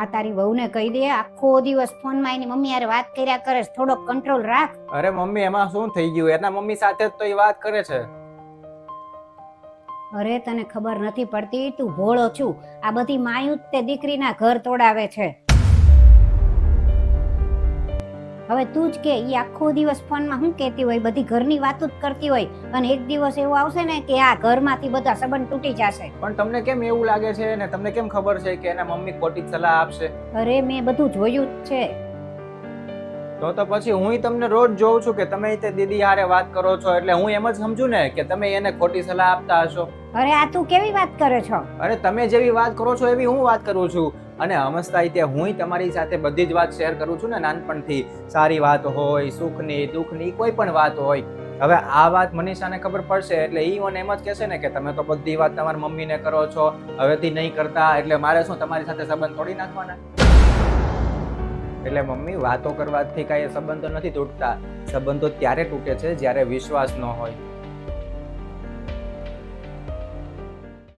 આ તારી વહુને કહી દે, આખો દિવસ ફોનમાં એની મમ્મી હારે વાત કર્યા કરે છે, થોડોક કંટ્રોલ રાખ. અરે મમ્મી એમાં શું થઈ ગયું? એના મમ્મી સાથે જ તો એ વાત કરે છે. અરે તને ખબર નથી પડતી, તું ભોળો છું. આ બધી માયું જ તે દીકરીના ઘર તોડાવે છે. હવે તું જ કે, ઈ આખો દિવસ ફોનમાં શું કહેતી હોય, બધી ઘરની વાતો જ કરતી હોય, અને એક દિવસ એવો આવશે ને કે આ ઘરમાંથી બધા સંબંધ તૂટી જશે. પણ તમને કેમ એવું લાગે છે ને તમને કેમ ખબર છે કે એના મમ્મી ખોટી સલાહ આપશે? અરે મેં બધું જોયું જ છે. તો પછી હું તમને રોજ જોઉં છું કે તમે તે દીદી હારે વાત કરો છો, એટલે હું એમ જ સમજુ ને કે તમે એને ખોટી સલાહ આપતા હશો. અરે આ તું કેવી વાત કરે છો? અરે તમે જેવી વાત કરો છો એવી હું વાત કરું છું. અને હમસતા હું તમારી સાથે બધી જ વાત શેર કરું છું ને નાનપણથી. સારી વાત હોય, સુખની, દુઃખની, કોઈ પણ વાત હોય. હવે આ વાત મનીષાને ખબર પડશે એટલે ઈ મને એમ જ કહેશે ને કે તમે તો બધી વાત તમારી મમ્મીને કરો છો, હવેથી નહીં કરતા, એટલે મારે શું તમારી સાથે સંબંધ તોડી નાખવાના? એટલે મમ્મી, વાતો કરવાથી કાંઈ સંબંધો નથી તૂટતા. સંબંધો ત્યારે તૂટે છે જ્યારે વિશ્વાસ ન હોય.